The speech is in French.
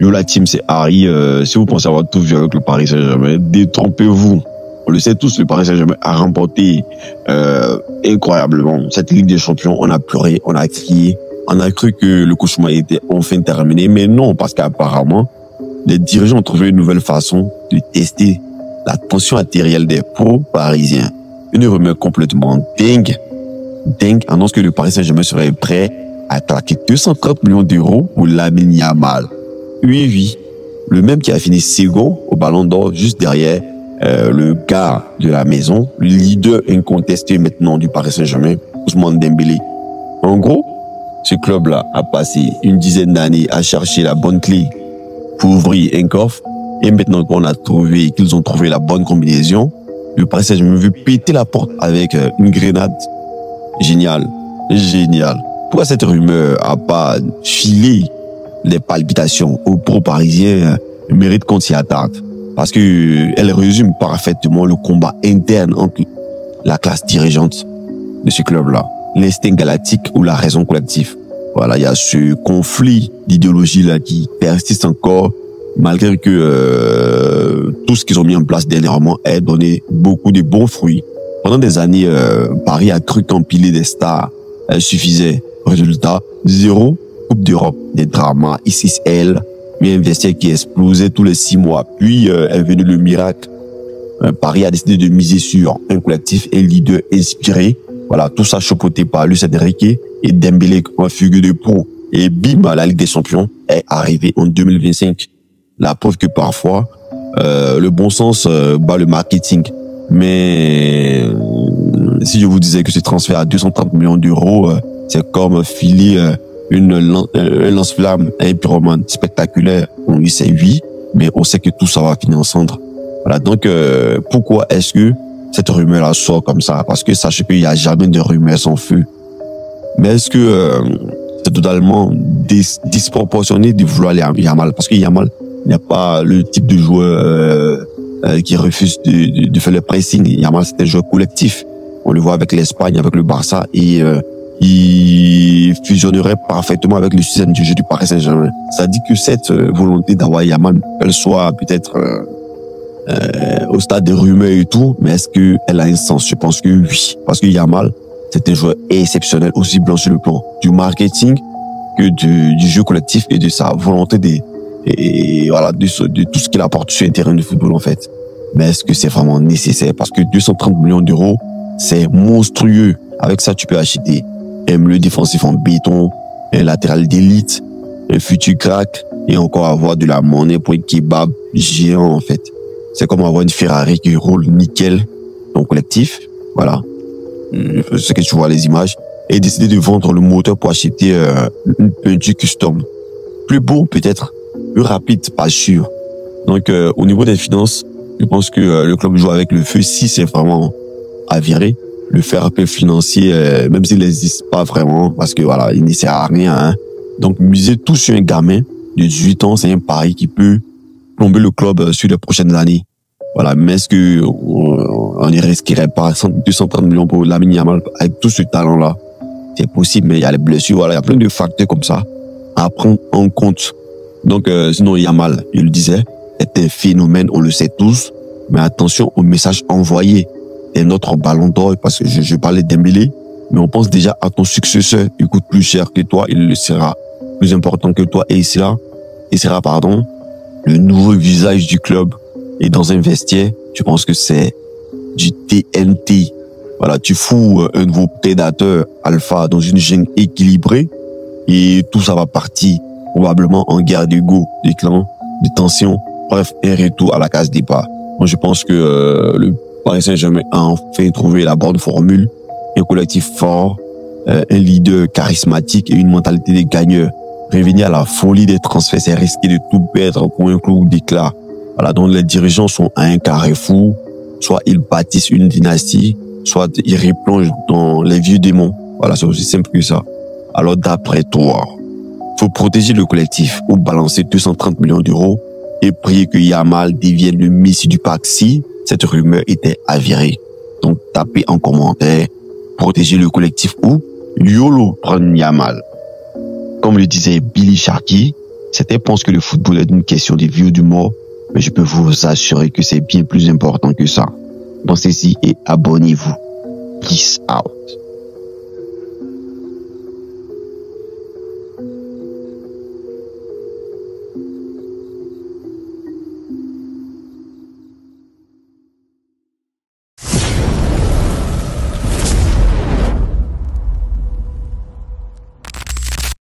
Yo, la team, c'est Harry. Si vous pensez avoir tout vu avec le Paris Saint-Germain, détrompez-vous. On le sait tous, le Paris Saint-Germain a remporté incroyablement cette Ligue des Champions. On a pleuré, on a crié, on a cru que le cauchemar était enfin terminé. Mais non, parce qu'apparemment, les dirigeants ont trouvé une nouvelle façon de tester la tension artérielle des pros parisiens. Une rumeur complètement dingue annonce que le Paris Saint-Germain serait prêt à claquer 230 millions d'euros pour Lamine Yamal. Oui, le même qui a fini second au Ballon d'Or juste derrière le gars de la maison, le leader incontesté maintenant du Paris Saint-Germain, Ousmane Dembélé. En gros, ce club-là a passé une dizaine d'années à chercher la bonne clé pour ouvrir un coffre. Et maintenant qu'ils ont trouvé la bonne combinaison, le Paris Saint-Germain veut péter la porte avec une grenade. Génial. Pourquoi cette rumeur a pas filé les palpitations aux pros parisiens mérite qu'on s'y attarde? Parce que elle résume parfaitement le combat interne entre la classe dirigeante de ce club-là. L'instinct galactique ou la raison collective. Voilà, il y a ce conflit d'idéologie-là qui persiste encore, malgré que tout ce qu'ils ont mis en place dernièrement ait donné beaucoup de bons fruits. Pendant des années, Paris a cru qu'empiler des stars suffisait. Résultat, 0 Coupe d'Europe, des dramas, XXL, mais un vestiaire qui explosait tous les 6 mois. Puis est venu le miracle. Paris a décidé de miser sur un collectif, un leader inspiré. Voilà, tout ça chapeauté par Luis Enrique et Dembélé comme figure de pro. Et bim, la Ligue des Champions est arrivée en 2025. La preuve que parfois, le bon sens bat le marketing. Mais si je vous disais que ce transfert à 230 millions d'euros, c'est comme filer un lance-flamme à un pyromane spectaculaire. On dit c'est oui, mais on sait que tout ça va finir en cendre. Voilà, donc pourquoi est-ce que cette rumeur-là sort comme ça? Parce que sachez qu'il n'y a jamais de rumeur sans feu. Mais est-ce que c'est totalement disproportionné de vouloir aller à Yamal? Parce que Yamal n'est pas le type de joueur qui refuse de faire le pressing. Yamal, c'est un joueur collectif. On le voit avec l'Espagne, avec le Barça, et il fusionnerait parfaitement avec le système du jeu du Paris Saint-Germain. Ça dit que cette volonté d'avoir Yamal, elle soit peut-être au stade des rumeurs et tout, mais est-ce qu'elle a un sens? Je pense que oui. Parce que Yamal, c'est un joueur exceptionnel, aussi blanc sur le plan du marketing que du jeu collectif et de sa volonté de tout ce qu'il apporte sur un terrain de football, en fait. Mais est-ce que c'est vraiment nécessaire? Parce que 230 millions d'euros, c'est monstrueux. Avec ça, tu peux acheter un milieu défensif en béton, un latéral d'élite, un futur crack, et encore avoir de la monnaie pour un kebab géant, en fait. C'est comme avoir une Ferrari qui roule nickel, ton collectif. Voilà. Ce que tu vois les images. Et décider de vendre le moteur pour acheter une peinture custom. Plus beau, peut-être. Plus rapide, pas sûr. Donc, au niveau des finances, je pense que le club joue avec le feu si c'est vraiment avéré. Le fair play financier, même s'il n'existe pas vraiment, parce que voilà, il ne sert à rien. Hein. Donc, miser tout sur un gamin de 18 ans, c'est un pari qui peut plomber le club sur les prochaines années. Voilà, mais est-ce que on ne risquerait pas 230 millions pour Lamine Yamal avec tout ce talent-là? C'est possible, mais il y a les blessures, voilà, il y a plein de facteurs comme ça à prendre en compte. Donc, sinon, Yamal, il le disait, est un phénomène, on le sait tous, mais attention au message envoyé. Et notre Ballon d'Or, parce que je parlais d'Dembélé, mais on pense déjà à ton successeur, il coûte plus cher que toi, il le sera plus important que toi, et il sera, le nouveau visage du club. Et dans un vestiaire, je pense que c'est du TNT. Voilà, tu fous un nouveau prédateur alpha dans une jungle équilibrée, et tout ça va partir probablement en guerre d'ego, de clans, de tensions, bref, un retour à la case départ. Moi, je pense que le Paris Saint-Germain a enfin trouvé la bonne formule, un collectif fort, un leader charismatique et une mentalité de gagneur. Revenir à la folie des transferts, c'est risquer de tout perdre pour un clou d'éclat. Voilà, donc les dirigeants sont à un carrefour, soit ils bâtissent une dynastie, soit ils replongent dans les vieux démons. Voilà, c'est aussi simple que ça. Alors d'après toi, faut protéger le collectif ou balancer 230 millions d'euros et prier que Yamal devienne le messie du pack si cette rumeur était avérée. Donc tapez en commentaire, protéger le collectif ou YOLO prendre Yamal. Comme le disait Billy Sharkey, Certains pensent que le football est une question de vie ou du mort, mais je peux vous assurer que c'est bien plus important que ça. Pensez-y et abonnez-vous. Peace out.